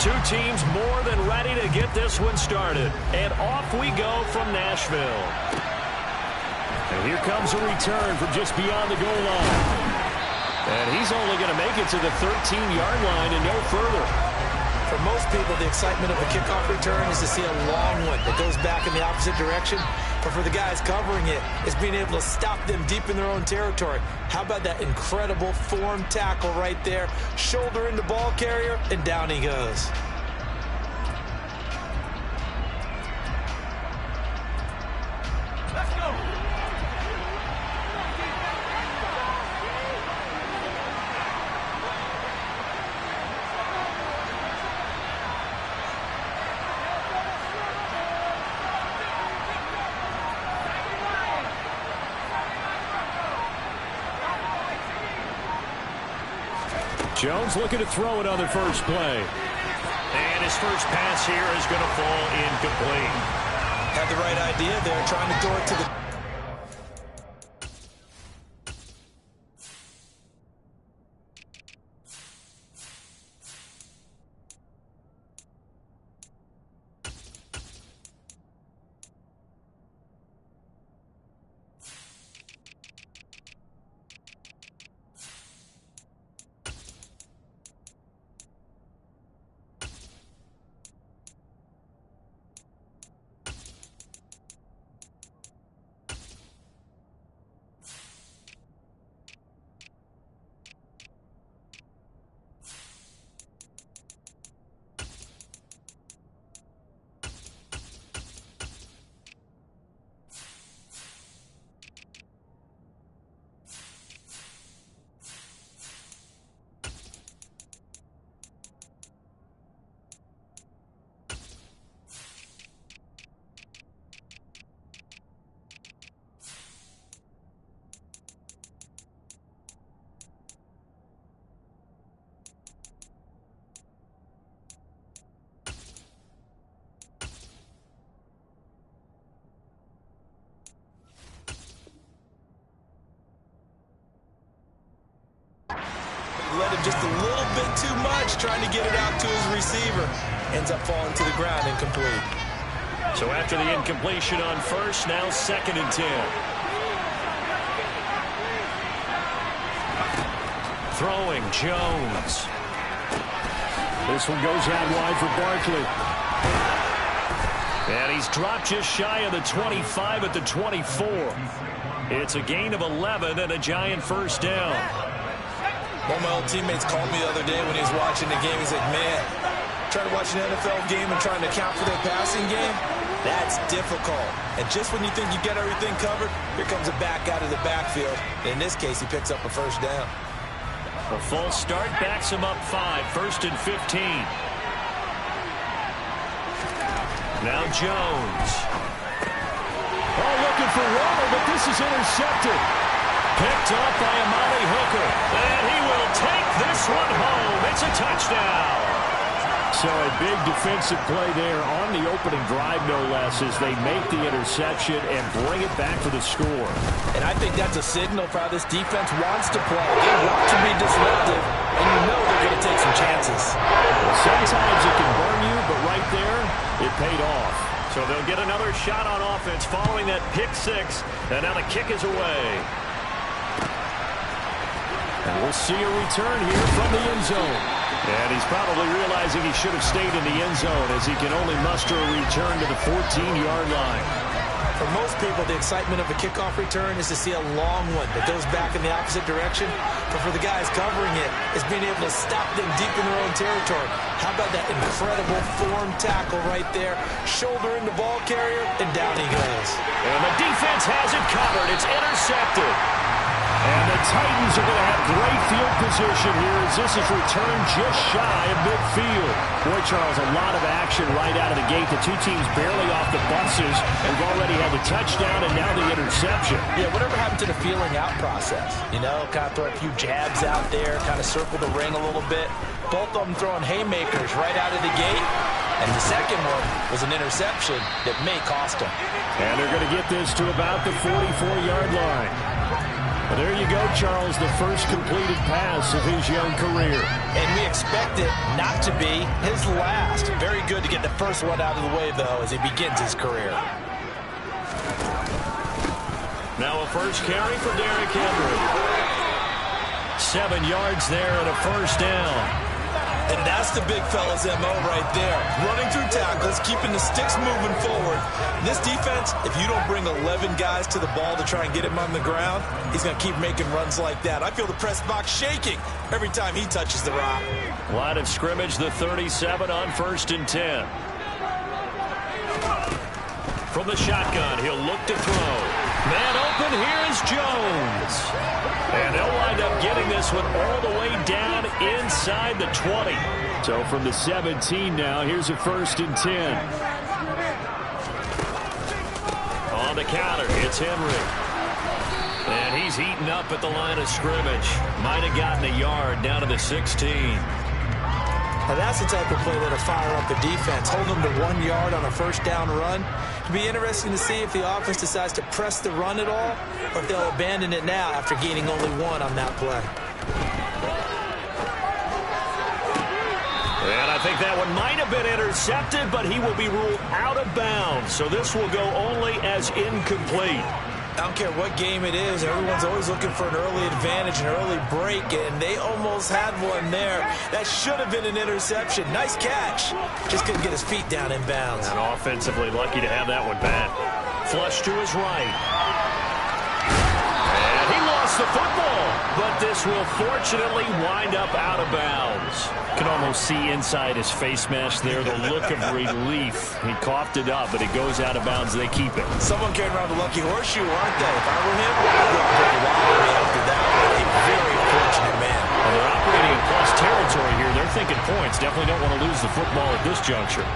Two teams more than ready to get this one started. And off we go from Nashville. And here comes a return from just beyond the goal line. And he's only going to make it to the 13-yard line and no further. For most people, the excitement of a kickoff return is to see a long one that goes back in the opposite direction. But for the guys covering it, it's being able to stop them deep in their own territory. How about that incredible form tackle right there? Shoulder into ball carrier, and down he goes. Let's go. Jones looking to throw it on the first play. And his first pass here is going to fall incomplete. Had the right idea there, trying to throw it to the... Let him just a little bit too much, trying to get it out to his receiver. Ends up falling to the ground, incomplete. So after the incompletion on first, now 2nd and 10. Throwing, Jones. This one goes out wide for Barkley. And he's dropped just shy of the 25 at the 24. It's a gain of 11 and a giant first down. One of my old teammates called me the other day when he was watching the game. He's like, man, trying to watch an NFL game and trying to account for their passing game, that's difficult. And just when you think you get everything covered, here comes a back out of the backfield. And in this case, he picks up a first down. A false start backs him up 5, 1st and 15. Now Jones. Oh, looking for Waller, but this is intercepted. Picked up by Amari Hooker. And he will take this one home. It's a touchdown. So a big defensive play there on the opening drive, no less, as they make the interception and bring it back for the score. And I think that's a signal for how this defense wants to play. They want to be disruptive, and you know they're going to take some chances. Well, sometimes it can burn you, but right there, it paid off. So they'll get another shot on offense following that pick 6, and now the kick is away. And we'll see a return here from the end zone. And he's probably realizing he should have stayed in the end zone as he can only muster a return to the 14-yard line. For most people, the excitement of a kickoff return is to see a long one that goes back in the opposite direction. But for the guys covering it, it's being able to stop them deep in their own territory. How about that incredible form tackle right there? Shoulder into ball carrier, and down he goes. And the defense has it covered. It's intercepted. And the Titans are going to have great field position here as this is returned just shy of midfield. Boy, Charles, a lot of action right out of the gate. The two teams barely off the buses. We've already had the touchdown and now the interception. Yeah, whatever happened to the feeling out process? You know, kind of throw a few jabs out there, kind of circle the ring a little bit. Both of them throwing haymakers right out of the gate. And the second one was an interception that may cost them. And they're going to get this to about the 44-yard line. Well, there you go, Charles, the first completed pass of his young career. And we expect it not to be his last. Very good to get the first one out of the way, though, as he begins his career. Now a first carry for Derrick Henry. 7 yards there and a first down. And that's the big fella's MO right there. Running through tackles, keeping the sticks moving forward. This defense, if you don't bring 11 guys to the ball to try and get him on the ground, he's going to keep making runs like that. I feel the press box shaking every time he touches the rock. Line of scrimmage, the 37 on 1st and 10. From the shotgun, he'll look to throw. Man open, here's Jones. And they'll wind up getting this one all the way down inside the 20. So from the 17 now, here's a 1st and 10. On the counter, it's Henry. And he's eaten up at the line of scrimmage. Might have gotten a yard down to the 16. Now that's the type of play that'll fire up the defense. Hold them to 1 yard on a first down run. It'll be interesting to see if the offense decides to press the run at all, or if they'll abandon it now after gaining only 1 on that play. And I think that one might have been intercepted, but he will be ruled out of bounds. So this will go only as incomplete. I don't care what game it is. Everyone's always looking for an early advantage, an early break, and they almost had one there. That should have been an interception. Nice catch. Just couldn't get his feet down in bounds. And offensively lucky to have that one back. Flush to his right. And he lost the football, but this will fortunately wind up out of bounds. You can almost see inside his face mask there the look of relief. He coughed it up, but it goes out of bounds. They keep it. Someone carrying around the lucky horseshoe, aren't they? If I were him, I'd go pretty lottery after that. A very fortunate man. Well, they're operating in plus territory here. They're thinking points. Definitely don't want to lose the football at this juncture.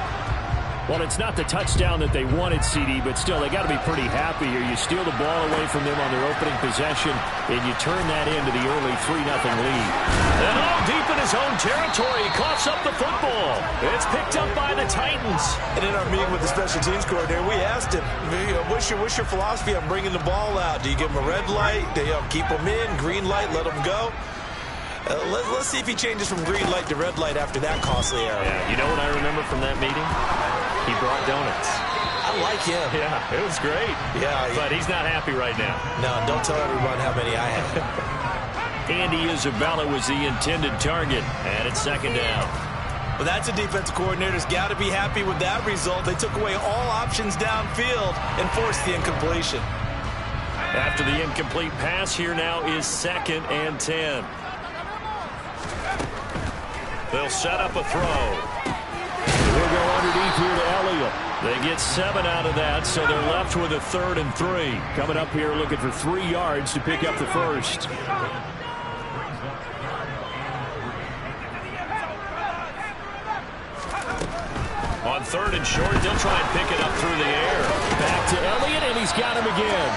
Well, it's not the touchdown that they wanted, CD, but still, they got to be pretty happy here. You steal the ball away from them on their opening possession, and you turn that into the early 3-0 lead. And deep in his own territory, he coughs up the football. It's picked up by the Titans. And in our meeting with the special teams coordinator, we asked him, what's your philosophy on bringing the ball out? Do you give him a red light? Do you keep him in? Green light, let him go? Let's see if he changes from green light to red light after that costly error. Yeah, you know what I remember from that meeting? He brought donuts. I like him. Yeah, it was great. Yeah. But he's not happy right now. No, don't tell everyone how many I had. Andy Isabella was the intended target, and it's 2nd down. Well, that's a defensive coordinator's got to be happy with that result. They took away all options downfield and forced the incompletion. After the incomplete pass, here now is 2nd and 10. They'll set up a throw. They'll go underneath here to Elliott. They get 7 out of that, so they're left with a 3rd and 3. Coming up here looking for 3 yards to pick up the first. On 3rd and short, they'll try and pick it up through the air. Back to Elliott, and he's got him again.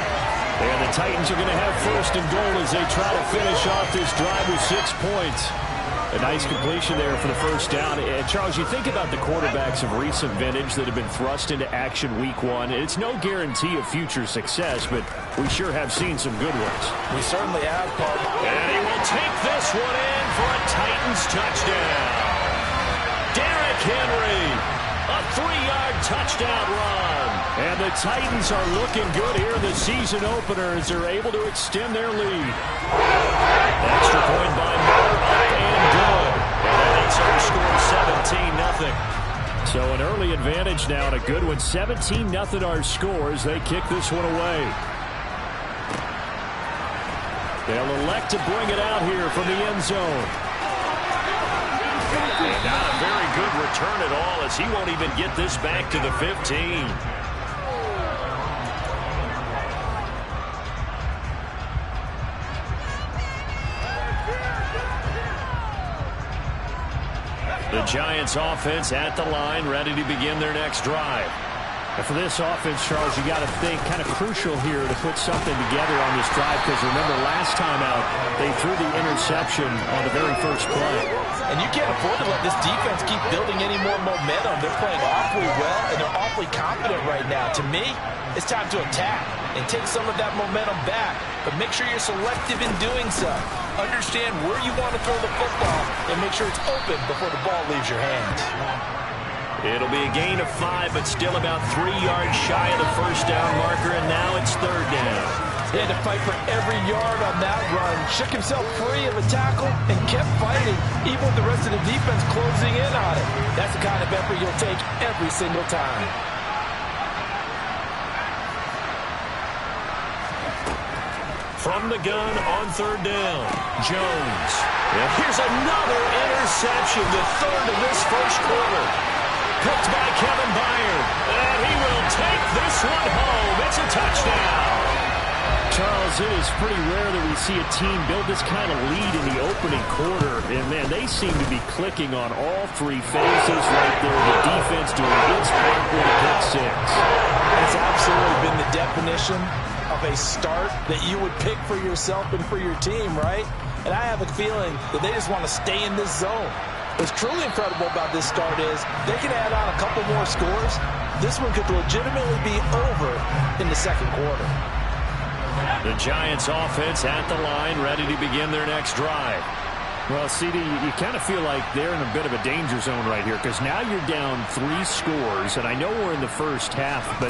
And the Titans are going to have 1st and goal as they try to finish off this drive with 6 points. A nice completion there for the first down. And Charles, you think about the quarterbacks of recent vintage that have been thrust into action week 1. It's no guarantee of future success, but we sure have seen some good ones. We certainly have, Paul. And he will take this one in for a Titans touchdown. Derrick Henry, a 3-yard touchdown run. And the Titans are looking good here in the season opener as they're able to extend their lead. Extra point by Miller, up and good. And that's our score, 17-0. So an early advantage now and a good one. 17-0 our scores. They kick this one away. They'll elect to bring it out here from the end zone. And not a very good return at all as he won't even get this back to the 15. The Giants offense at the line, ready to begin their next drive. And for this offense, Charles, you got to think kind of crucial here to put something together on this drive, because remember last time out they threw the interception on the very first play. And you can't afford to let this defense keep building any more momentum. They're playing awfully well, and they're awfully confident right now. To me, it's time to attack and take some of that momentum back, but make sure you're selective in doing so. Understand where you want to throw the football and make sure it's open before the ball leaves your hands. It'll be a gain of 5, but still about 3 yards shy of the first down marker, and now it's third down. He had to fight for every yard on that run, shook himself free of a tackle, and kept fighting, even with the rest of the defense closing in on it. That's the kind of effort you'll take every single time. From the gun on third down, Jones. Here's another interception, the third of this first quarter. Picked by Kevin Byard. And he will take this one home. It's a touchdown. Charles, it is pretty rare that we see a team build this kind of lead in the opening quarter. And, man, they seem to be clicking on all three phases right there. The defense doing its part with a pick six. It's absolutely been the definition of a start that you would pick for yourself and for your team, right? And I have a feeling that they just want to stay in this zone. What's truly incredible about this start is they can add on a couple more scores. This one could legitimately be over in the second quarter. The Giants offense at the line, ready to begin their next drive. Well, CD, you kind of feel like they're in a bit of a danger zone right here, because now you're down 3 scores, and I know we're in the first half, but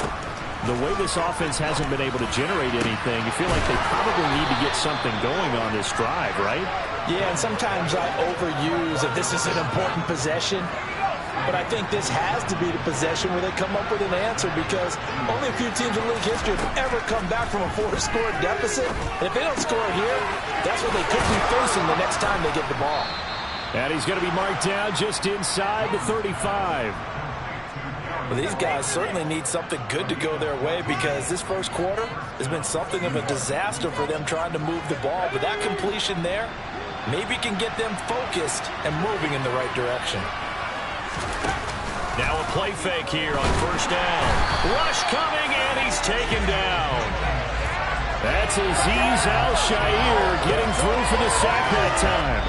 the way this offense hasn't been able to generate anything, you feel like they probably need to get something going on this drive, right? Yeah, and sometimes I overuse that this is an important possession, but I think this has to be the possession where they come up with an answer, because only a few teams in league history have ever come back from a 4-score deficit. And if they don't score here, that's what they could be facing the next time they get the ball. And he's going to be marked down just inside the 35. Well, these guys certainly need something good to go their way, because this first quarter has been something of a disaster for them trying to move the ball. But that completion there maybe can get them focused and moving in the right direction. Now a play fake here on first down. Rush coming, and he's taken down. That's Azeez Al-Shaair getting through for the sack that time.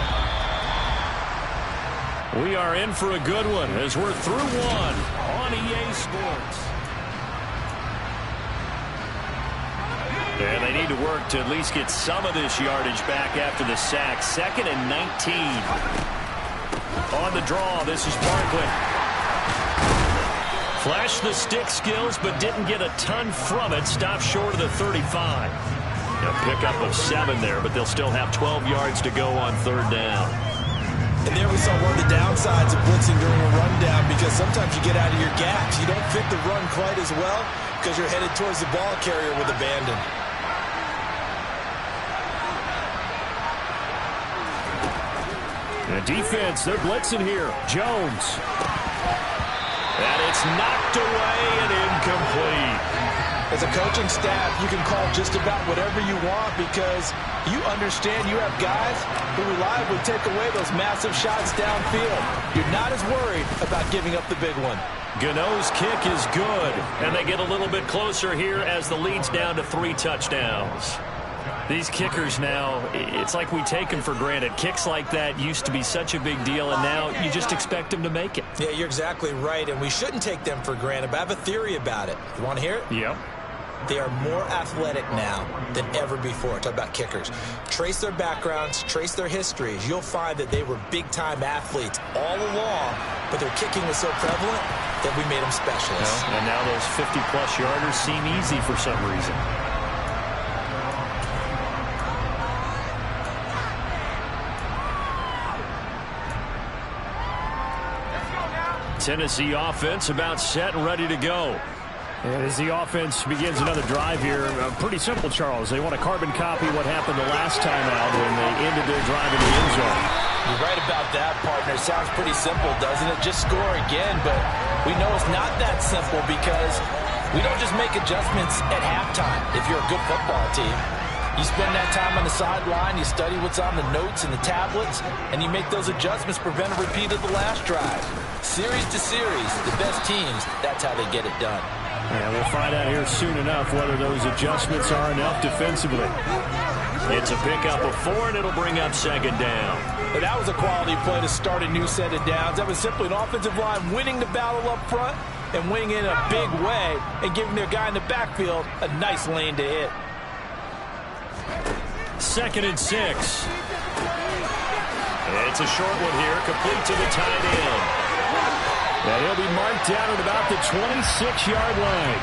We are in for a good one as we're through one on EA Sports. And they need to work to at least get some of this yardage back after the sack. 2nd and 19. On the draw, this is Barkley. Flashed the stick skills, but didn't get a ton from it. Stopped short of the 35. A pickup of 7 there, but they'll still have 12 yards to go on third down. And there we saw one of the downsides of blitzing during a rundown, because sometimes you get out of your gaps. You don't fit the run quite as well because you're headed towards the ball carrier with abandon. The defense, they're blitzing here. Jones. And it's knocked away and incomplete. As a coaching staff, you can call just about whatever you want, because you understand you have guys who reliably take away those massive shots downfield. You're not as worried about giving up the big one. Gano's kick is good, and they get a little bit closer here as the lead's down to 3 touchdowns. These kickers now, it's like we take them for granted. Kicks like that used to be such a big deal, and now you just expect them to make it. Yeah, you're exactly right, and we shouldn't take them for granted, but I have a theory about it. You want to hear it? Yep. They are more athletic now than ever before. Talk about kickers. Trace their backgrounds, trace their histories. You'll find that they were big-time athletes all along, but their kicking was so prevalent that we made them specialists. And now those 50-plus yarders seem easy for some reason. Tennessee offense about set and ready to go. And as the offense begins another drive here, pretty simple, Charles. They want to carbon copy what happened the last time out when they ended their drive in the end zone. You're right about that, partner. Sounds pretty simple, doesn't it? Just score again, but we know it's not that simple, because we don't just make adjustments at halftime if you're a good football team. You spend that time on the sideline, you study what's on the notes and the tablets, and you make those adjustments, prevent a repeat of the last drive. Series to series, the best teams, that's how they get it done. And we'll find out here soon enough whether those adjustments are enough defensively. It's a pickup of 4, and it'll bring up second down. But that was a quality play to start a new set of downs. That was simply an offensive line winning the battle up front and winning in a big way and giving their guy in the backfield a nice lane to hit. 2nd and 6. It's a short one here, complete to the tight end. And he'll be marked down at about the 26-yard line.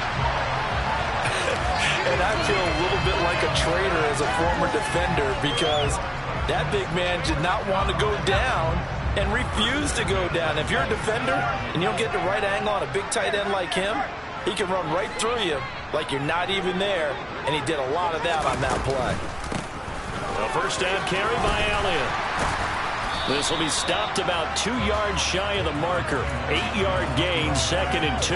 And I feel a little bit like a traitor as a former defender because that big man did not want to go down and refused to go down. If you're a defender and you don't get the right angle on a big tight end like him, he can run right through you like you're not even there, and he did a lot of that on that play. A first down carry by Elliott. This will be stopped about 2 yards shy of the marker. 8-yard gain, 2nd and 2.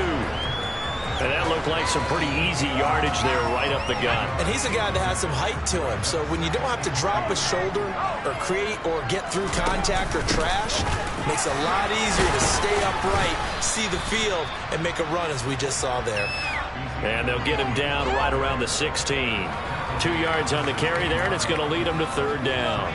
And that looked like some pretty easy yardage there right up the gut. And he's a guy that has some height to him. So when you don't have to drop a shoulder or create or get through contact or trash, it makes it a lot easier to stay upright, see the field, and make a run as we just saw there. And they'll get him down right around the 16. 2 yards on the carry there, and it's going to lead him to 3rd down.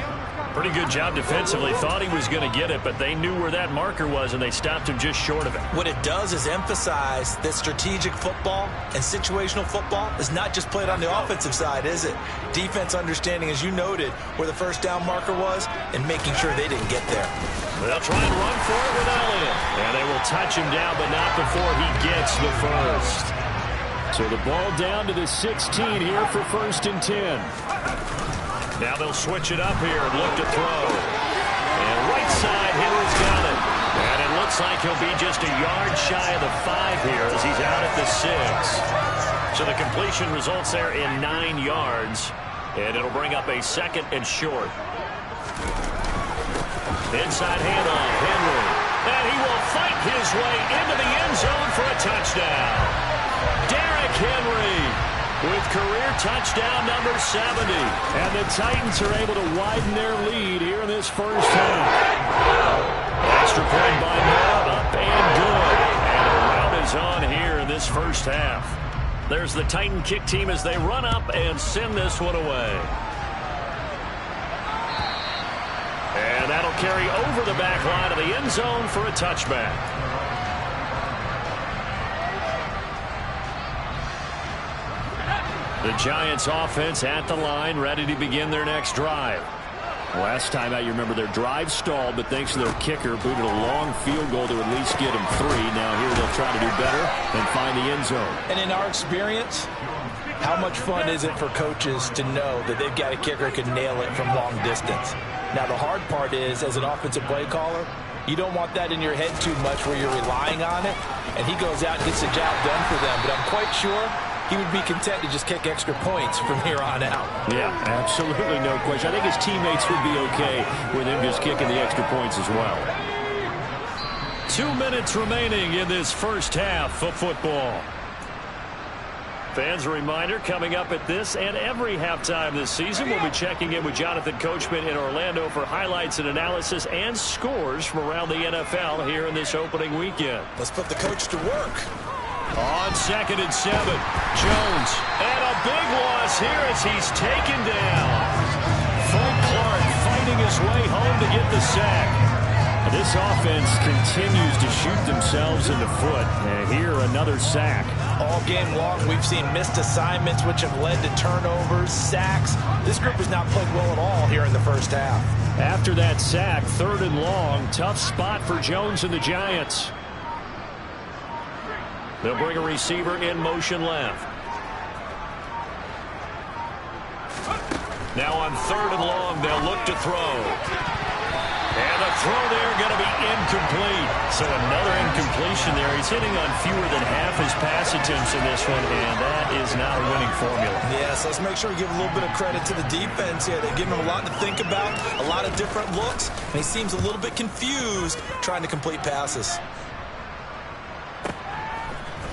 Pretty good job defensively. Thought he was going to get it, but they knew where that marker was, and they stopped him just short of it. What it does is emphasize that strategic football and situational football is not just played on the offensive side, is it? Defense understanding, as you noted, where the first down marker was and making sure they didn't get there. They'll try and run for it with Elliott. And they will touch him down, but not before he gets the first. So the ball down to the 16 here for 1st and 10. Now they'll switch it up here and look to throw. And right side, Henry's got it. And it looks like he'll be just a yard shy of the 5 here as he's out at the 6. So the completion results there in 9 yards. And it'll bring up a 2nd and short. Inside handoff, Henry. And he will fight his way into the end zone for a touchdown. Derrick Henry with career touchdown number 70. And the Titans are able to widen their lead here in this first half. Extra point by Moore, up and good. And a rout is on here in this first half. There's the Titan kick team as they run up and send this one away. And that'll carry over the back line of the end zone for a touchback. The Giants offense at the line, ready to begin their next drive. Last time out, you remember their drive stalled, but thanks to their kicker, booted a long field goal to at least get them 3. Now here they'll try to do better and find the end zone. And in our experience, how much fun is it for coaches to know that they've got a kicker who can nail it from long distance? Now the hard part is, as an offensive play caller, you don't want that in your head too much where you're relying on it, and he goes out and gets the job done for them. But I'm quite sure he would be content to just kick extra points from here on out. Yeah, absolutely no question. I think his teammates would be okay with him just kicking the extra points as well. 2 minutes remaining in this first half of football. Fans, a reminder, coming up at this and every halftime this season, we'll be checking in with Jonathan Coachman in Orlando for highlights and analysis and scores from around the NFL here in this opening weekend. Let's put the coach to work. On 2nd and 7, Jones, and a big loss here as he's taken down. Frank Clark fighting his way home to get the sack. This offense continues to shoot themselves in the foot. And here, another sack. All game long, we've seen missed assignments, which have led to turnovers, sacks. This group has not played well at all here in the first half. After that sack, 3rd and long, tough spot for Jones and the Giants. They'll bring a receiver in motion left. Now on 3rd and long, they'll look to throw. And the throw there going to be incomplete. So another incompletion there. He's hitting on fewer than half his pass attempts in this one, and that is not a winning formula. Yes, let's make sure we give a little bit of credit to the defense here. They've given him a lot to think about, a lot of different looks, and he seems a little bit confused trying to complete passes.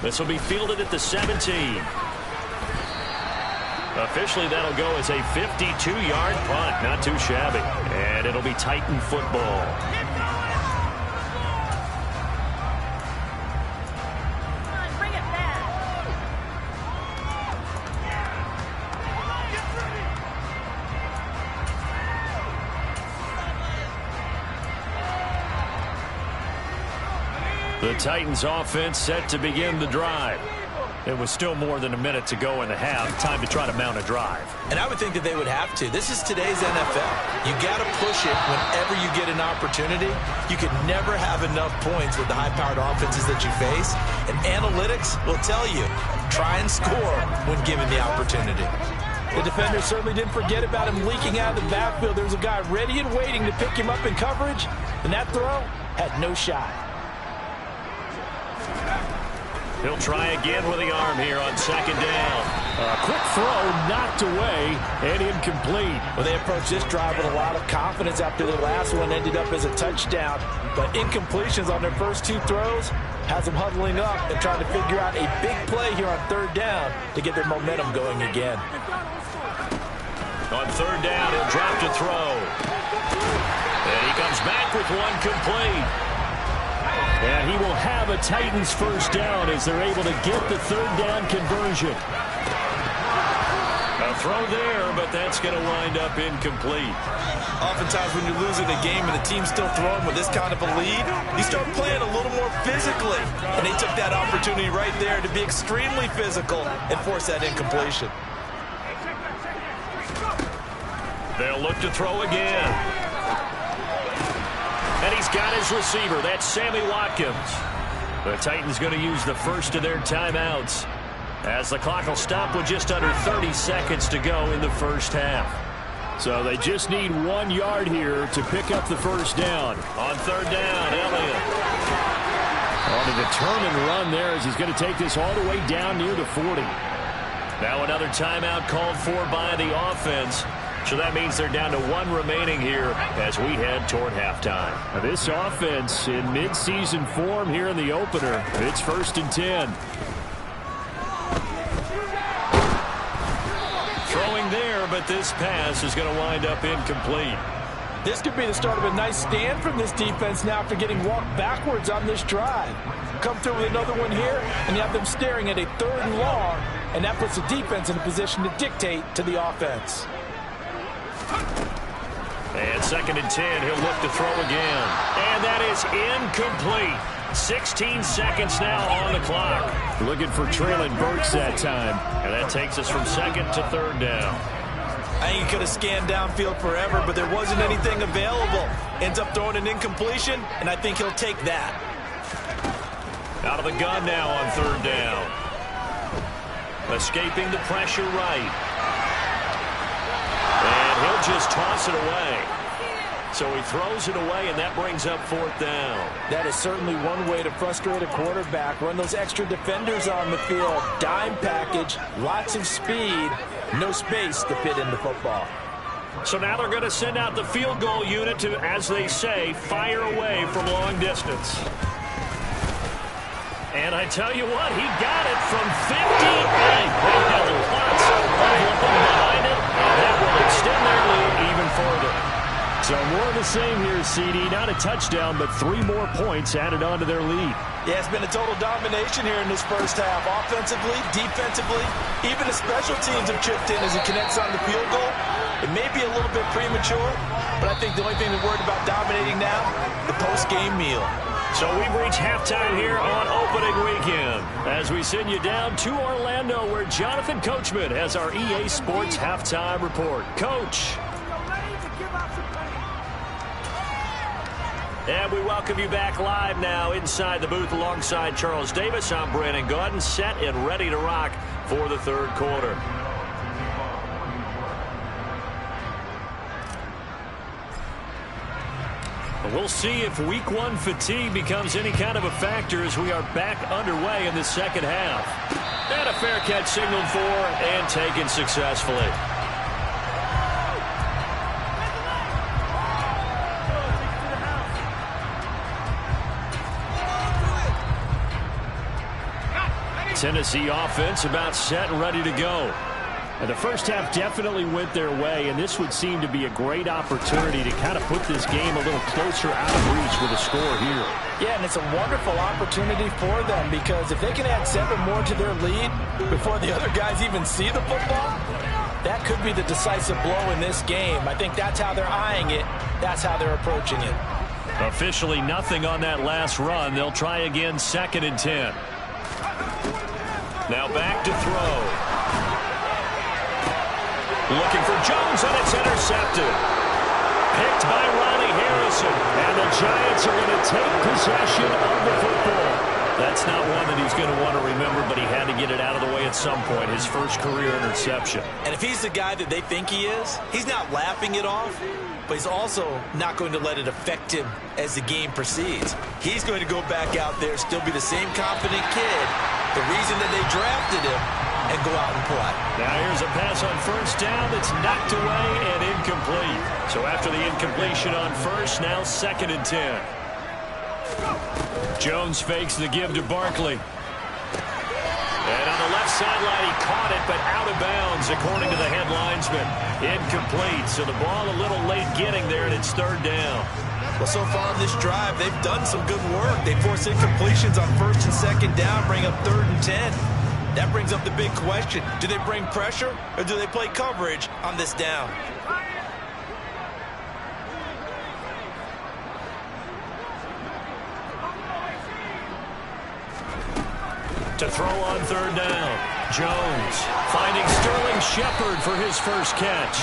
This will be fielded at the 17. Officially, that'll go as a 52-yard punt. Not too shabby. And it'll be Titan football. The Titans offense set to begin the drive. It was still more than a minute to go in the half. Time to try to mount a drive. And I would think that they would have to. This is today's NFL. You got to push it whenever you get an opportunity. You can never have enough points with the high-powered offenses that you face. And analytics will tell you, try and score when given the opportunity. The defender certainly didn't forget about him leaking out of the backfield. There's a guy ready and waiting to pick him up in coverage. And that throw had no shot. He'll try again with the arm here on second down. A quick throw knocked away and incomplete. Well, they approached this drive with a lot of confidence after their last one ended up as a touchdown. But incompletions on their first two throws has them huddling up and trying to figure out a big play here on third down to get their momentum going again. On third down, he'll drop to throw. And he comes back with one complete. And he will have a Titans first down as they're able to get the third down conversion. A throw there, but that's going to wind up incomplete. Oftentimes when you're losing a game and the team's still throwing with this kind of a lead, you start playing a little more physically. And they took that opportunity right there to be extremely physical and force that incompletion. They'll look to throw again. And he's got his receiver. That's Sammy Watkins. The Titans going to use the first of their timeouts as the clock will stop with just under 30 seconds to go in the first half. So they just need 1 yard here to pick up the first down. On third down, Elliott. On a determined run there as he's going to take this all the way down near the 40. Now another timeout called for by the offense. So that means they're down to 1 remaining here as we head toward halftime. Now this offense in midseason form here in the opener. It's 1st and 10. Throwing there, but this pass is going to wind up incomplete. This could be the start of a nice stand from this defense now after getting walked backwards on this drive. Come through with another one here, and you have them staring at a 3rd and long, and that puts the defense in a position to dictate to the offense. And 2nd and 10, he'll look to throw again. And that is incomplete. 16 seconds now on the clock. Looking for Traylon Burks that time. And that takes us from 2nd to 3rd down. I think he could have scanned downfield forever, but there wasn't anything available. Ends up throwing an incompletion, and I think he'll take that. Out of the gun now on 3rd down. Escaping the pressure right. And he'll just toss it away. So he throws it away, and that brings up 4th down. That is certainly one way to frustrate a quarterback. Run those extra defenders on the field. Dime package, lots of speed, no space to fit in the football. So now they're going to send out the field goal unit to, as they say, fire away from long distance. And I tell you what, he got it from 58. They had lots of momentum behind it, and that will extend their lead even further. So more of the same here, CD. Not a touchdown, but 3 more points added on to their lead. Yeah, it's been a total domination here in this first half. Offensively, defensively, even the special teams have chipped in as he connects on the field goal. It may be a little bit premature, but I think the only thing they're worried about dominating now, the post-game meal. So we've reached halftime here on opening weekend as we send you down to Orlando where Jonathan Coachman has our EA Sports halftime report. Coach. And we welcome you back live now inside the booth alongside Charles Davis. I'm Brandon Gaudin, set and ready to rock for the 3rd quarter. We'll see if week 1 fatigue becomes any kind of a factor as we are back underway in the 2nd half. And a fair catch signaled for and taken successfully. Tennessee offense about set and ready to go. And the first half definitely went their way, and this would seem to be a great opportunity to kind of put this game a little closer out of reach with a score here. Yeah, and it's a wonderful opportunity for them because if they can add 7 more to their lead before the other guys even see the football, that could be the decisive blow in this game. I think that's how they're eyeing it. That's how they're approaching it. Officially nothing on that last run. They'll try again, 2nd and 10. Now back to throw. Looking for Jones, and it's intercepted. Picked by Ronnie Harrison, and the Giants are going to take possession of the football. That's not one that he's going to want to remember, but he had to get it out of the way at some point, his first career interception. And if he's the guy that they think he is, he's not laughing it off, but he's also not going to let it affect him as the game proceeds. He's going to go back out there, still be the same confident kid, the reason that they drafted him, and go out and play. Now here's a pass on 1st down that's knocked away and incomplete. So after the incompletion on 1st, now 2nd and 10. Jones fakes the give to Barkley. And on the left sideline, he caught it, but out of bounds, according to the head linesman. Incomplete, so the ball a little late getting there, and it's 3rd down. Well, so far in this drive, they've done some good work. They force incompletions on 1st and 2nd down, bring up 3rd and 10. That brings up the big question. Do they bring pressure, or do they play coverage on this down? To throw on 3rd down. Jones finding Sterling Shepard for his first catch.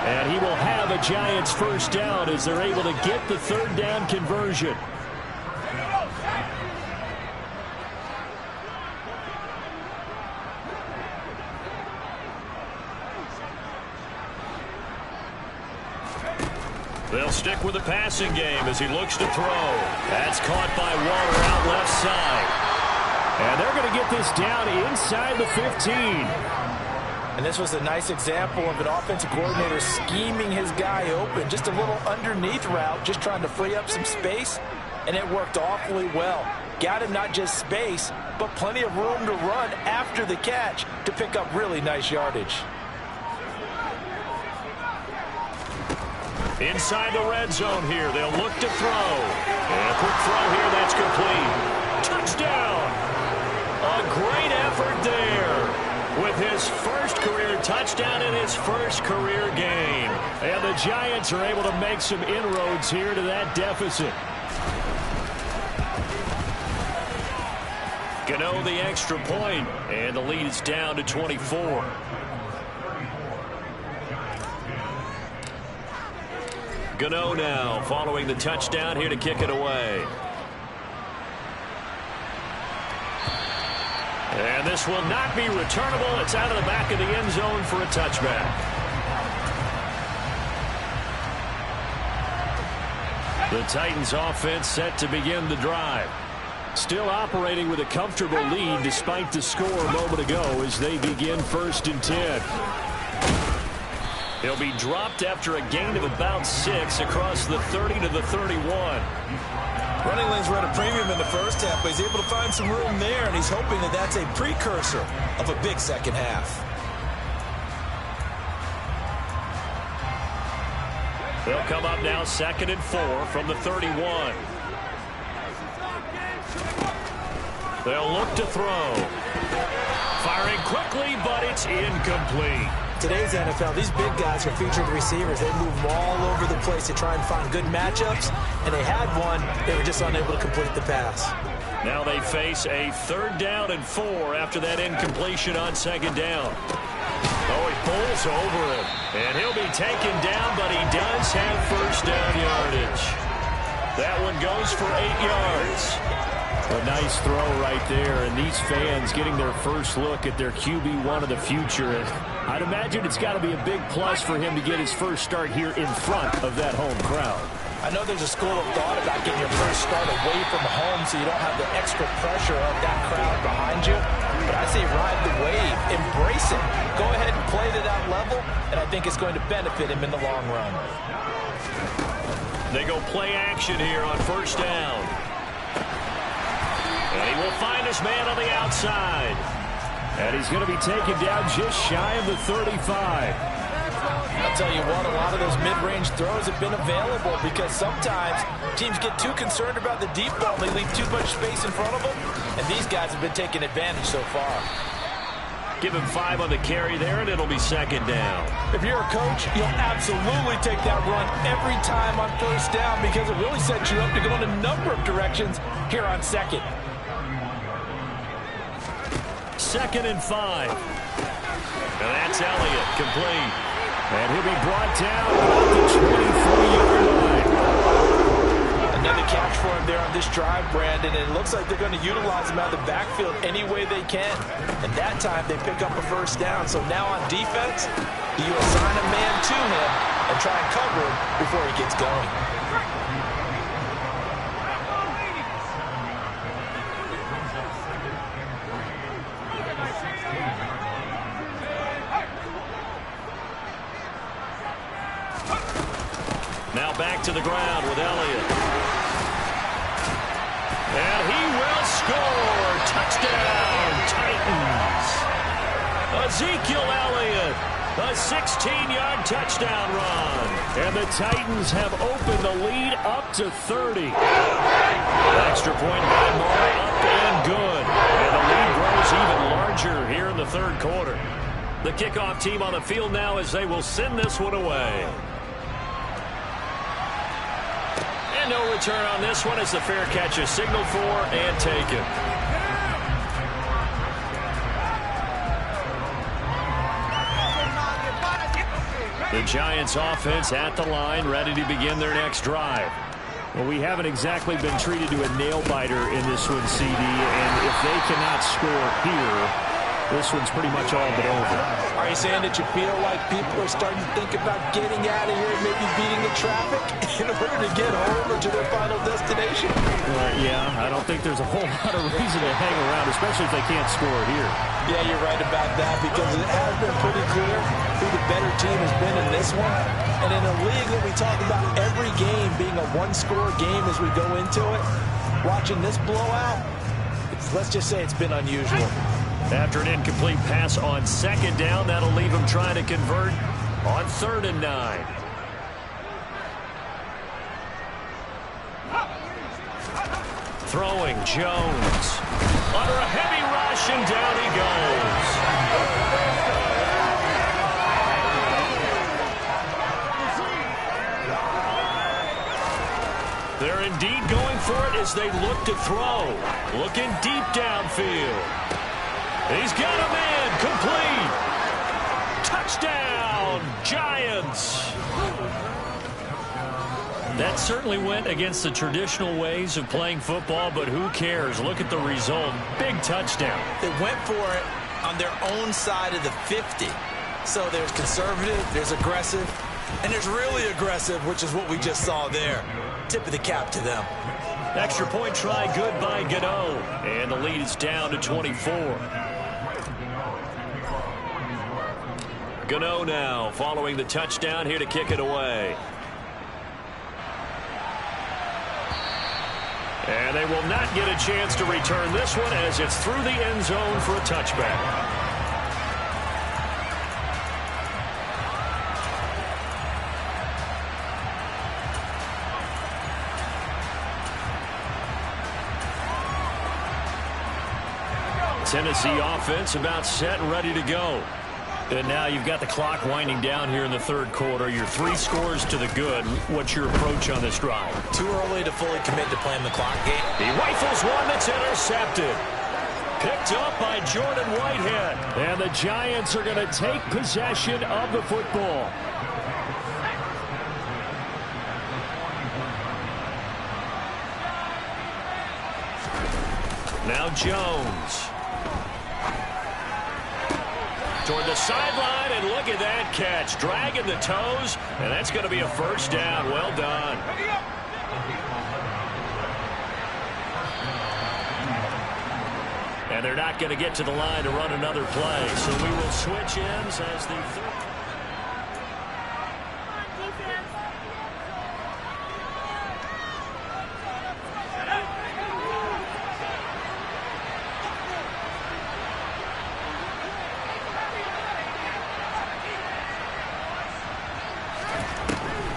And he will have a Giants 1st down as they're able to get the 3rd down conversion. They'll stick with the passing game as he looks to throw. That's caught by Waller out left side. And they're going to get this down inside the 15. And this was a nice example of an offensive coordinator scheming his guy open. Just a little underneath route, just trying to free up some space. And it worked awfully well. Got him not just space, but plenty of room to run after the catch to pick up really nice yardage. Inside the red zone here, they'll look to throw. And a quick throw here, that's complete. Touchdown! A great effort there with his first career touchdown in his first career game. And the Giants are able to make some inroads here to that deficit. Gano the extra point, and the lead is down to 24. Gano now following the touchdown here to kick it away. And this will not be returnable. It's out of the back of the end zone for a touchback. The Titans offense set to begin the drive. Still operating with a comfortable lead despite the score a moment ago as they begin 1st and 10. He'll be dropped after a gain of about 6 across the 30 to the 31. Running lanes were at a premium in the first half, but he's able to find some room there, and he's hoping that that's a precursor of a big second half. They'll come up now 2nd and 4 from the 31. They'll look to throw. Firing quickly, but it's incomplete. Today's NFL, these big guys are featured receivers. They move all over the place to try and find good matchups, and they had one. They were just unable to complete the pass. Now they face a 3rd down and 4 after that incompletion on 2nd down. Oh, he pulls over him, and he'll be taken down, but he does have 1st down yardage. That one goes for 8 yards. A nice throw right there, and these fans getting their first look at their QB1 of the future. And I'd imagine it's got to be a big plus for him to get his first start here in front of that home crowd. I know there's a school of thought about getting your first start away from home so you don't have the extra pressure of that crowd behind you. But I say ride the wave, embrace it. Go ahead and play to that level, and I think it's going to benefit him in the long run. They go play action here on 1st down. And he will find his man on the outside. And he's going to be taken down just shy of the 35. I'll tell you what, a lot of those mid-range throws have been available because sometimes teams get too concerned about the deep ball. They leave too much space in front of them, and these guys have been taking advantage so far. Give him 5 on the carry there, and it'll be second down. If you're a coach, you'll absolutely take that run every time on first down because it really sets you up to go in a number of directions here on second. 2nd and 5. And that's Elliott, complete. And he'll be brought down at the 23-yard line. Another catch for him there on this drive, Brandon, and it looks like they're going to utilize him out of the backfield any way they can. And that time they pick up a first down. So now on defense, you assign a man to him and try and cover him before he gets going. Now back to the ground with Elliott. And he will score. Touchdown, Titans. Ezekiel Elliott, a 16-yard touchdown run. And the Titans have opened the lead up to 30. Extra point by Moore, up and good. And the lead grows even larger here in the third quarter. The kickoff team on the field now as they will send this one away. No return on this one as the fair catch is signaled for and taken. The Giants offense at the line, ready to begin their next drive. Well, we haven't exactly been treated to a nail-biter in this one, CD, and if they cannot score here, this one's pretty much all but over. Are you saying that you feel like people are starting to think about getting out of here and maybe beating the traffic in order to get home or to their final destination? Yeah, I don't think there's a whole lot of reason to hang around, especially if they can't score here. Yeah, you're right about that because it has been pretty clear who the better team has been in this one. And in a league that we talk about every game being a one-score game as we go into it, watching this blowout, let's just say it's been unusual. After an incomplete pass on second down, that'll leave him trying to convert on 3rd and 9. Throwing Jones. Under a heavy rush, and down he goes. They're indeed going for it as they look to throw. Looking deep downfield. He's got a man, complete. Touchdown, Giants. That certainly went against the traditional ways of playing football, but who cares? Look at the result. Big touchdown. They went for it on their own side of the 50. So there's conservative, there's aggressive, and there's really aggressive, which is what we just saw there. Tip of the cap to them. Extra point try good by Gano. And the lead is down to 24. Gano now following the touchdown here to kick it away. And they will not get a chance to return this one as it's through the end zone for a touchback. Tennessee offense about set and ready to go. And now you've got the clock winding down here in the third quarter. You're 3 scores to the good. What's your approach on this drive? Too early to fully commit to playing the clock game. He rifles one that's intercepted. Picked up by Jordan Whitehead. And the Giants are going to take possession of the football. Now Jones. Toward the sideline, and look at that catch. Dragging the toes, and that's going to be a first down. Well done. And they're not going to get to the line to run another play, so we will switch ends as the third.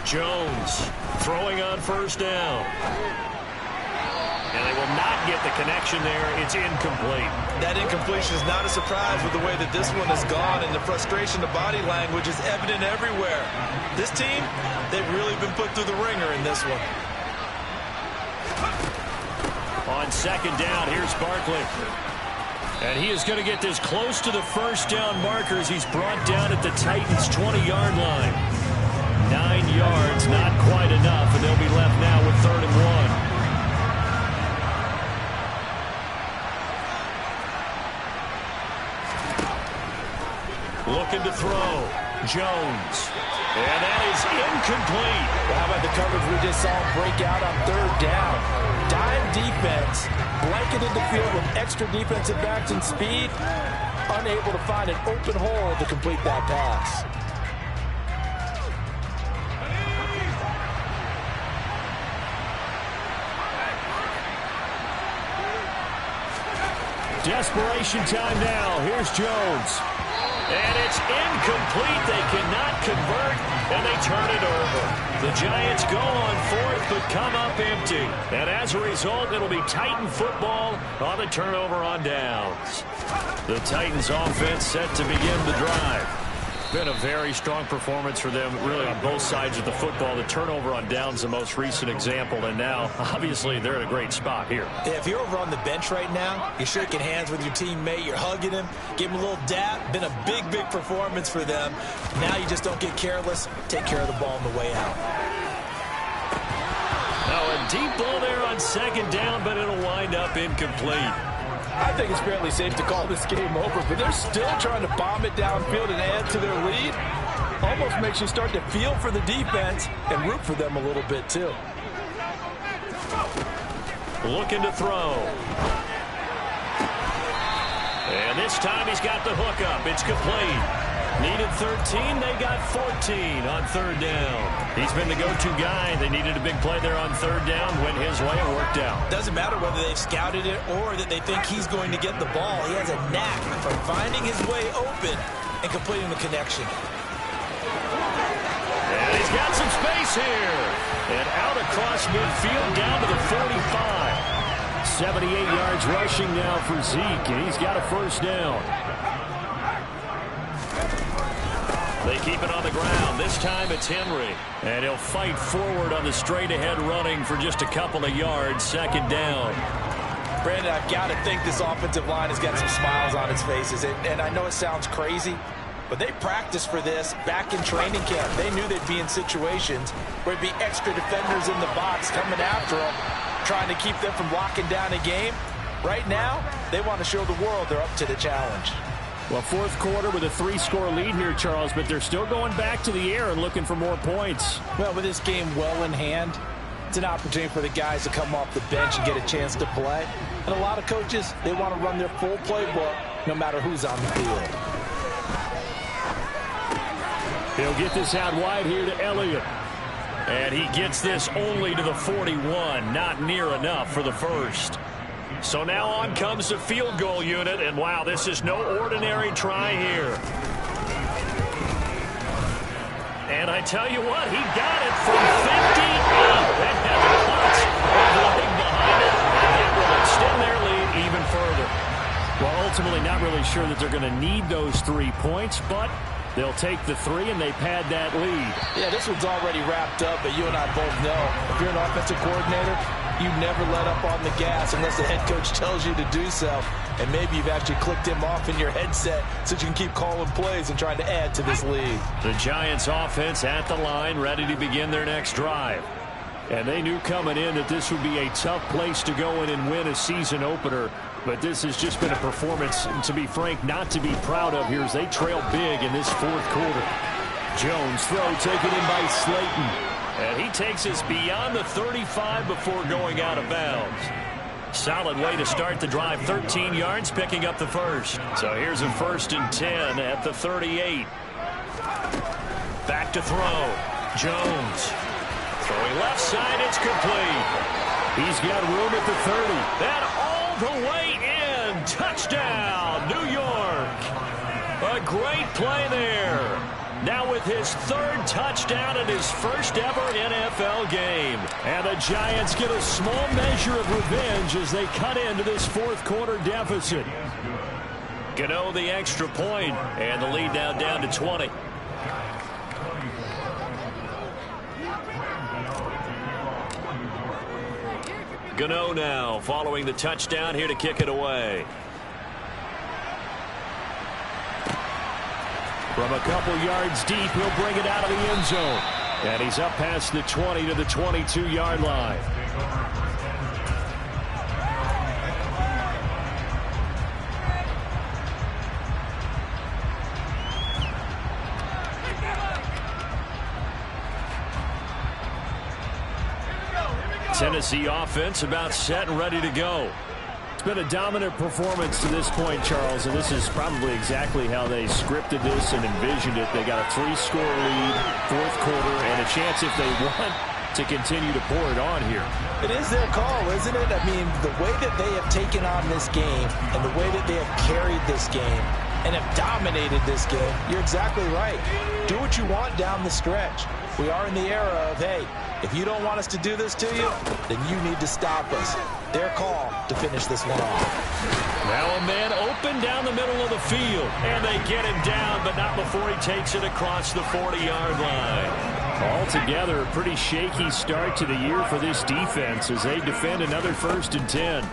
Jones throwing on first down. And they will not get the connection there. It's incomplete. That incompletion is not a surprise with the way that this one has gone, and the frustration, the body language is evident everywhere. This team, they've really been put through the ringer in this one. On second down, here's Barkley. And he is going to get this close to the first down markers. He's brought down at the Titans' 20-yard line. 9 yards, not quite enough, and they'll be left now with 3rd and 1. Looking to throw. Jones. And that is incomplete. Well, how about the coverage we just saw him break out on 3rd down? Dime defense, blanketed the field with extra defensive backs and speed, unable to find an open hole to complete that pass. Desperation time now. Here's Jones. And it's incomplete. They cannot convert, and they turn it over. The Giants go on 4th, but come up empty. And as a result, it'll be Titan football on the turnover on downs. The Titans offense set to begin the drive. Been a very strong performance for them, really, on both sides of the football. The turnover on downs, the most recent example, and now, obviously, they're in a great spot here. Yeah, if you're over on the bench right now, you're shaking hands with your teammate, you're hugging him, give him a little dap. Been a big, big performance for them. Now you just don't get careless. Take care of the ball on the way out. Now, a deep ball there on second down, but it'll wind up incomplete. I think it's fairly safe to call this game over, but they're still trying to bomb it downfield and add to their lead. Almost makes you start to feel for the defense and root for them a little bit, too. Looking to throw. And this time he's got the hook up. It's complete. Needed 13. They got 14 on 3rd down. He's been the go-to guy. They needed a big play there on 3rd down. Went his way. It worked out. Doesn't matter whether they've scouted it or that they think he's going to get the ball. He has a knack for finding his way open and completing the connection. And he's got some space here. And out across midfield down to the 45. 78 yards rushing now for Zeke, and he's got a first down. They keep it on the ground. This time it's Henry. And he'll fight forward on the straight-ahead running for just a couple of yards. 2nd down. Brandon, I've got to think this offensive line has got some smiles on its faces. And I know it sounds crazy, but they practiced for this back in training camp. They knew they'd be in situations where it'd be extra defenders in the box coming after them, trying to keep them from locking down a game. Right now, they want to show the world they're up to the challenge. Well, 4th quarter with a 3-score lead here, Charles, but they're still going back to the air and looking for more points. Well, with this game well in hand, it's an opportunity for the guys to come off the bench and get a chance to play. And a lot of coaches, they want to run their full playbook no matter who's on the field. He'll get this out wide here to Elliott. And he gets this only to the 41, not near enough for the first. So now on comes the field goal unit, and wow, this is no ordinary try here. And I tell you what, he got it from 50 out. That had the clutch overlapping behind it, and that will extend their lead even further. Well, ultimately not really sure that they're going to need those 3 points, but they'll take the 3 and they pad that lead. Yeah, this one's already wrapped up, but you and I both know if you're an offensive coordinator, you never let up on the gas unless the head coach tells you to do so. And maybe you've actually clicked him off in your headset so you can keep calling plays and trying to add to this lead. The Giants offense at the line, ready to begin their next drive. And they knew coming in that this would be a tough place to go in and win a season opener. But this has just been a performance, to be frank, not to be proud of here as they trail big in this 4th quarter. Jones throw taken in by Slayton. And he takes us beyond the 35 before going out of bounds. Solid way to start the drive. 13 yards, picking up the first. So here's a 1st and 10 at the 38. Back to throw. Jones. Throwing left side, it's complete. He's got room at the 30. And all the way in. Touchdown, New York. A great play there. now with his 3rd touchdown in his first ever NFL game. And the Giants get a small measure of revenge as they cut into this 4th quarter deficit. Gano the extra point, and the lead now down to 20. Gano now following the touchdown here to kick it away. From a couple yards deep, he'll bring it out of the end zone. And he's up past the 20 to the 22-yard line. Tennessee offense about set and ready to go. It's been a dominant performance to this point, Charles, and this is probably exactly how they scripted this and envisioned it. They got a 3-score lead, 4th quarter, and a chance if they want to continue to pour it on here. It is their call, isn't it? I mean, the way that they have taken on this game and the way that they have carried this game and have dominated this game, you're exactly right. Do what you want down the stretch. We are in the era of, hey, if you don't want us to do this to you, then you need to stop us. Their call to finish this one off. Now a man open down the middle of the field. And they get him down, but not before he takes it across the 40-yard line. Altogether, a pretty shaky start to the year for this defense as they defend another 1st and 10.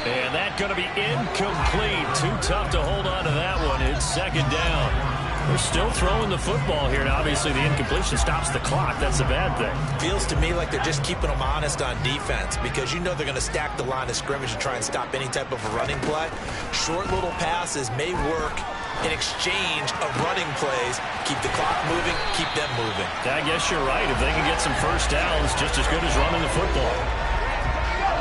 And that's going to be incomplete. Too tough to hold on to that one. It's 2nd down. They're still throwing the football here, and obviously the incompletion stops the clock. That's a bad thing. Feels to me like they're just keeping them honest on defense because you know they're going to stack the line of scrimmage and try and stop any type of a running play. Short little passes may work in exchange of running plays. Keep the clock moving, keep them moving. I guess you're right. If they can get some 1st downs, just as good as running the football.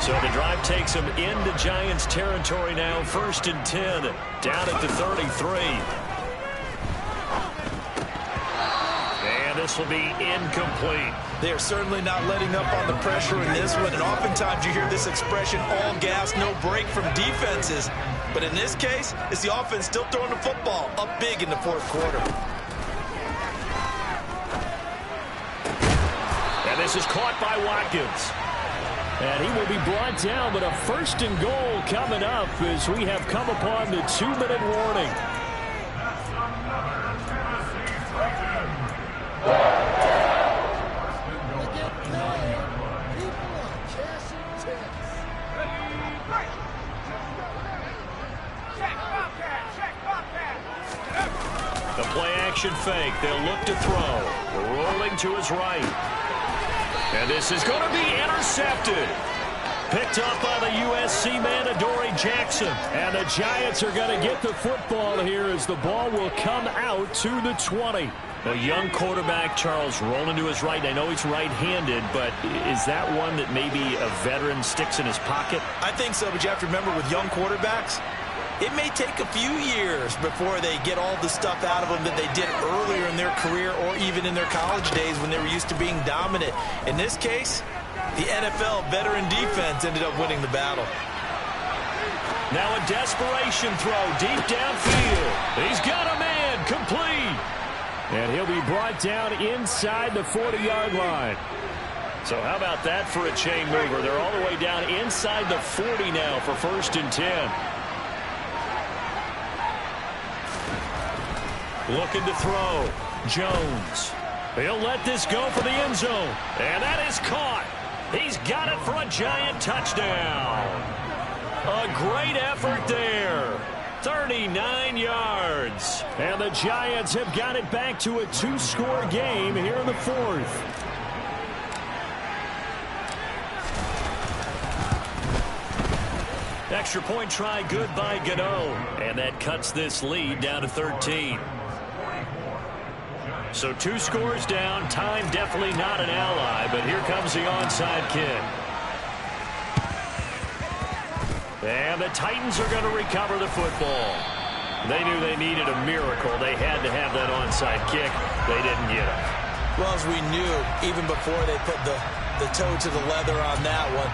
So the drive takes them into Giants territory now. 1st and 10, down at the 33. This will be incomplete. They are certainly not letting up on the pressure in this one, and oftentimes you hear this expression, all gas, no break from defenses. But in this case, it's the offense still throwing the football up big in the 4th quarter. And this is caught by Watkins. And he will be brought down, but a 1st and goal coming up as we have come upon the 2-minute warning. The play-action fake. They'll look to throw. Rolling to his right. And this is going to be intercepted. Picked up by the USC man, Adoree Jackson. And the Giants are going to get the football here as the ball will come out to the 20. A young quarterback, Charles, rolling to his right. I know he's right-handed, but is that one that maybe a veteran sticks in his pocket? I think so, but you have to remember with young quarterbacks, it may take a few years before they get all the stuff out of them that they did earlier in their career or even in their college days when they were used to being dominant. In this case, the NFL veteran defense ended up winning the battle. Now a desperation throw deep downfield. He's got a man complete. And he'll be brought down inside the 40-yard line. So how about that for a chain mover? They're all the way down inside the 40 now for 1st and 10. Looking to throw. Jones. He'll let this go for the end zone. And that is caught. He's got it for a Giant touchdown. A great effort there. 39 yards. And the Giants have got it back to a 2-score game here in the 4th. Extra point try good by Gano. And that cuts this lead down to 13. So 2 scores down. Time definitely not an ally, but here comes the onside kick. And the Titans are going to recover the football. They knew they needed a miracle. They had to have that onside kick. They didn't get it. Well, as we knew, even before they put the toe to the leather on that one,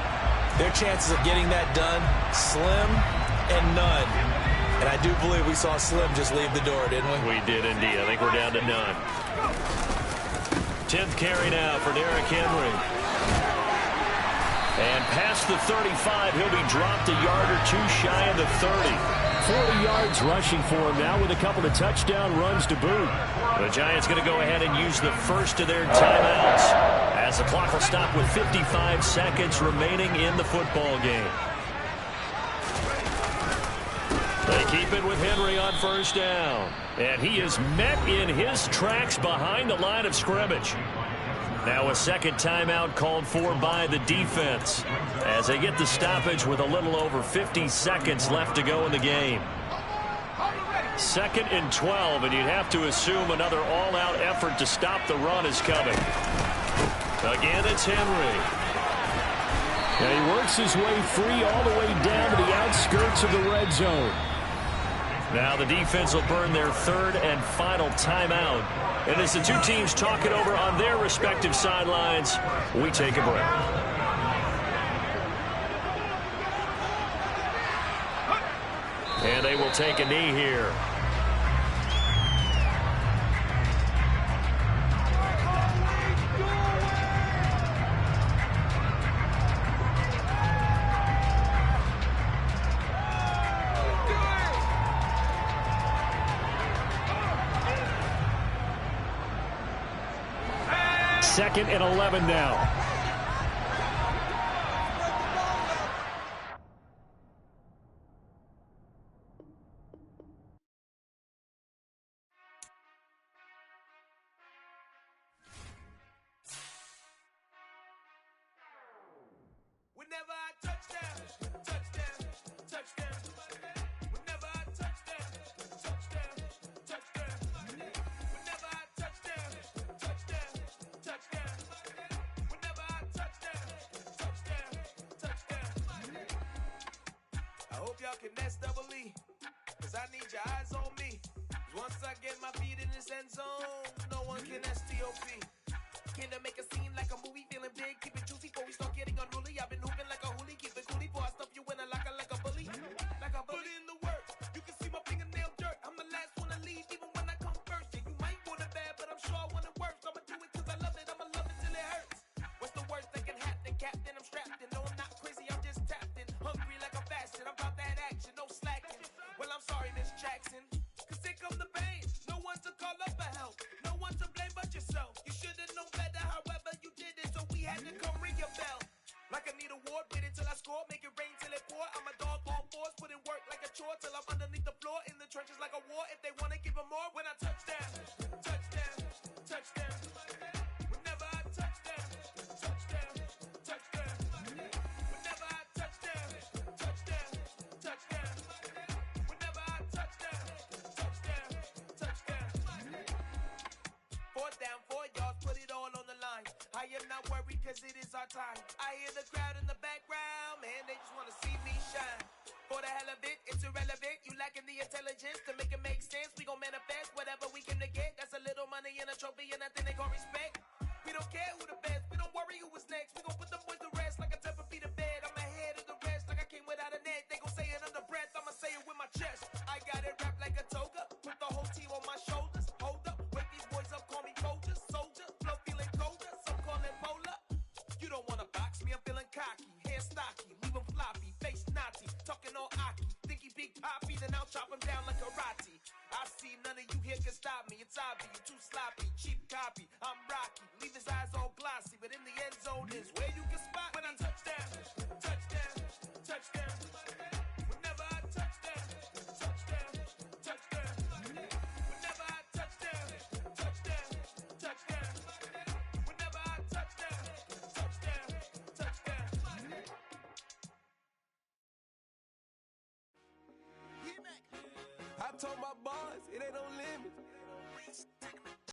their chances of getting that done, slim and none. And I do believe we saw Slim just leave the door, didn't we? We did indeed. I think we're down to none. 10th carry now for Derrick Henry. And past the 35, he'll be dropped a yard or two shy of the 30. 40 yards rushing for him now with a couple of touchdown runs to boot. The Giants going to go ahead and use the first of their timeouts as the clock will stop with 55 seconds remaining in the football game. They keep it with Henry on first down. And he is met in his tracks behind the line of scrimmage. Now a second timeout called for by the defense as they get the stoppage with a little over 50 seconds left to go in the game. 2nd and 12, and you'd have to assume another all-out effort to stop the run is coming. Again, it's Henry. And he works his way free all the way down to the outskirts of the red zone. Now the defense will burn their third and final timeout. And as the two teams talk it over on their respective sidelines, we take a break. And they will take a knee here. Second and 11 now. Whenever I touchdown, touchdown, touchdown. Whenever I touchdown, touchdown, touchdown. Whenever I touchdown, touchdown, touchdown. Whenever I touchdown, touchdown, touchdown. I hope y'all can nest double E, cause I need your eyes on me. Once I get my feet in this end zone, no one can STOP. Can I make a scene like a movie, feeling big, keep it juicy before we start getting unruly. I've been hooping like a hoolie, keep it coolie before I stuff you in a locker like a bully. Like a bully in the work, you can see my fingernail dirt. I'm the last one to leave, even when I come first. Yeah, you might want it bad, but I'm sure I want it worse. I'ma do it cause I love it, I'ma love it till it hurts. What's the worst that can happen, Captain? I'm strapped in, no I'm not crazy, I'm just tapped in. Hungry like a fashion, I'm about that action, no slacking. Well, I'm sorry, Miss Jackson, cause here come the pain. No one to call up for help, no one to blame but yourself. You should've known better, however you did it, so we had to come ring your bell. Like I need a award, wait until I score, make it rain till it pour. I'm a dog on fours, put in work like a chore till I'm underneath the floor, in the trenches like a war. If they wanna give them more, when I touchdown, touchdown, touchdown. Whenever I touchdown, touchdown, touchdown. Whenever I touchdown, touchdown, touchdown. Whenever I touchdown, touchdown, touchdown. 4th down, 4 yards, put it all on the line. I am not worried cause it is our time. I hear the crowd in the background, man, they just wanna see me shine. For the hell of it, it's irrelevant. You lacking the intelligence to make it make sense. We gon' manifest whatever we came to get. That's a little money and a trophy and nothing they gon' respect. We don't care who the best, we don't worry who was next. We gon' put them boys to rest like a 10 feet of bed. I'm ahead of the rest like I came without a net. They gon' say it under breath, I'ma say it with my chest. I got it wrapped like a toga, put the whole team on my shoulders. Hold up, wake these boys up, call me Folger, soldier. Flow feeling colder, some call it polar. You don't wanna box me, I'm feeling cocky. Hair stocky, leave him floppy, face naughty. Talking all aki, think he big poppy, then I'll chop him down like karate. I see none of you here can stop me. It's obvious, you too sloppy, cheap copy. I'm Rocky, leave his eyes all glossy, but in the end zone is where you can spot when I touchdown, touchdown, touchdown. Whenever I touchdown, touchdown, touchdown. Whenever I touchdown, touchdown, touchdown. Whenever I touchdown, touchdown, touchdown. I told my boss it ain't no limit.